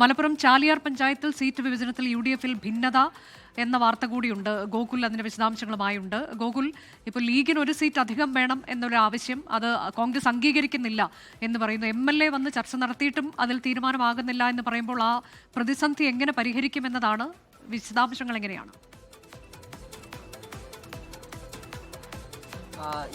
മലപ്പുറം ചാലിയാർ പഞ്ചായത്തിൽ സീറ്റ് വിഭജനത്തിൽ UDF-ൽ ഭിന്നത എന്ന വാർത്ത കൂടിയുണ്ട്. ഗോകുൽ അതിന്റെ വിശദാംശങ്ങളുമായുണ്ട്. ഗോകുൽ, ഇപ്പോൾ ലീഗിന് ഒരു സീറ്റ് അധികം വേണം എന്നൊരു ആവശ്യം അത് കോൺഗ്രസ് അംഗീകരിക്കുന്നില്ല എന്ന് പറയുന്നു. MLA വന്ന് ചർച്ച നടത്തിയിട്ടും അതിൽ തീരുമാനമാകുന്നില്ല എന്ന് പറയുമ്പോൾ ആ പ്രതിസന്ധി എങ്ങനെ പരിഹരിക്കുമെന്നതാണ്. വിശദാംശങ്ങൾ എങ്ങനെയാണ്?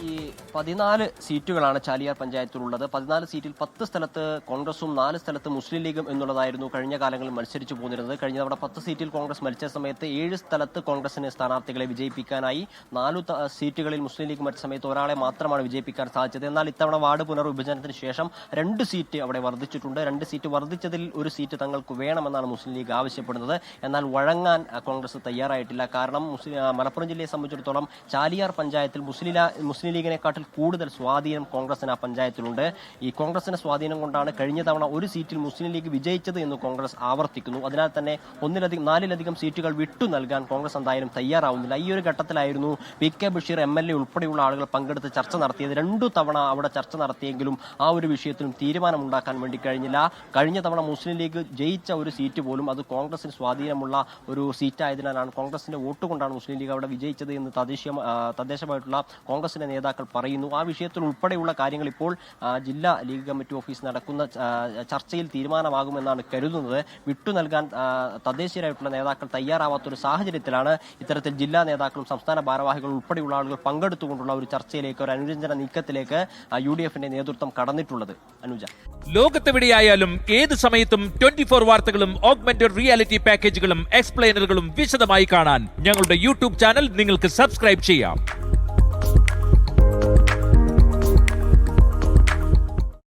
ഈ 14 സീറ്റുകളാണ് ചാലിയാർ പഞ്ചായത്തിലുള്ളത്. 14 സീറ്റിൽ 10 സ്ഥലത്ത് കോൺഗ്രസും 4 സ്ഥലത്ത് മുസ്ലിം ലീഗും എന്നുള്ളതായിരുന്നു കഴിഞ്ഞ കാലങ്ങളിൽ മത്സരിച്ചു പോന്നിരുന്നത്. കഴിഞ്ഞ തവണ 10 സീറ്റിൽ കോൺഗ്രസ് മത്സര സമയത്ത് 7 സ്ഥലത്ത് കോൺഗ്രസിന് സ്ഥാനാർത്ഥികളെ വിജയിപ്പിക്കാനായി, 4 സീറ്റുകളിൽ മുസ്ലിം ലീഗ് മറ്റു സമയത്ത് ഒരാളെ മാത്രമാണ് വിജയിപ്പിക്കാൻ സാധിച്ചത്. എന്നാൽ ഇത്തവണ വാർഡ് പുനർവിഭജനത്തിന് ശേഷം 2 സീറ്റ് അവിടെ വർദ്ധിച്ചിട്ടുണ്ട്. 2 സീറ്റ് വർദ്ധിച്ചതിൽ ഒരു സീറ്റ് തങ്ങൾക്ക് വേണമെന്നാണ് മുസ്ലിം ലീഗ് ആവശ്യപ്പെടുന്നത്. എന്നാൽ വഴങ്ങാൻ കോൺഗ്രസ് തയ്യാറായിട്ടില്ല. കാരണം മലപ്പുറം ജില്ലയെ സംബന്ധിച്ചിടത്തോളം ചാലിയാർ പഞ്ചായത്തിൽ മുസ്ലിം ലീഗിനെക്കാട്ടിൽ കൂടുതൽ സ്വാധീനം കോൺഗ്രസിന് ആ പഞ്ചായത്തിലുണ്ട്. ഈ കോൺഗ്രസിന്റെ സ്വാധീനം കൊണ്ടാണ് കഴിഞ്ഞ തവണ ഒരു സീറ്റിൽ മുസ്ലിം ലീഗ് വിജയിച്ചത് എന്ന് കോൺഗ്രസ് ആവർത്തിക്കുന്നു. അതിനാൽ തന്നെ 4-ലധികം സീറ്റുകൾ വിട്ടു നൽകാൻ കോൺഗ്രസ് എന്തായാലും തയ്യാറാവുന്നില്ല. ഈ ഒരു ഘട്ടത്തിലായിരുന്നു PK ബഷീർ MLA ഉൾപ്പെടെയുള്ള ആളുകൾ പങ്കെടുത്ത് ചർച്ച നടത്തിയത്. 2 തവണ അവിടെ ചർച്ച നടത്തിയെങ്കിലും ആ ഒരു വിഷയത്തിലും തീരുമാനമുണ്ടാക്കാൻ വേണ്ടി കഴിഞ്ഞില്ല. കഴിഞ്ഞ തവണ മുസ്ലിം ലീഗ് ജയിച്ച ഒരു സീറ്റ് പോലും അത് കോൺഗ്രസിന് സ്വാധീനമുള്ള ഒരു സീറ്റായതിനാലാണ്, കോൺഗ്രസിന്റെ വോട്ട് കൊണ്ടാണ് മുസ്ലിം ലീഗ് അവിടെ വിജയിച്ചത് എന്ന് തദ്ദേശമായിട്ടുള്ള കോൺഗ്രസിന്റെ നേതാക്കൾ പറയുന്നു. ആ വിഷയത്തിൽ ഉൾപ്പെടെയുള്ള കാര്യങ്ങൾ ഇപ്പോൾ ജില്ലാ ലീഗ് കമ്മിറ്റി ഓഫീസ് നടക്കുന്ന ചർച്ചയിൽ തീരുമാനമാകുമെന്നാണ് കരുതുന്നത്. വിട്ടു നൽകാൻ തദ്ദേശീയരായിട്ടുള്ള നേതാക്കൾ തയ്യാറാവാത്തൊരു സാഹചര്യത്തിലാണ് ഇത്തരത്തിൽ ജില്ലാ നേതാക്കളും സംസ്ഥാന ഭാരവാഹികളും ഉൾപ്പെടെയുള്ള ആളുകൾ പങ്കെടുത്തുകൊണ്ടുള്ള ഒരു ചർച്ചയിലേക്ക്, ഒരു അനുരഞ്ജന നീക്കത്തിലേക്ക് UDF-ന്റെ നേതൃത്വം കടന്നിട്ടുള്ളത്. അനുജ, ലോകത്തെവിടെയായാലും ഏത് സമയത്തും 24 വാർത്തകളും ഓഗ്മെന്റഡ് റിയാലിറ്റി പാക്കേജുകളും എക്സ്പ്ലെയിനറുകളും വിശദമായി കാണാൻ ഞങ്ങളുടെ YouTube ചാനൽ നിങ്ങൾക്ക് സബ്സ്ക്രൈബ് ചെയ്യാം.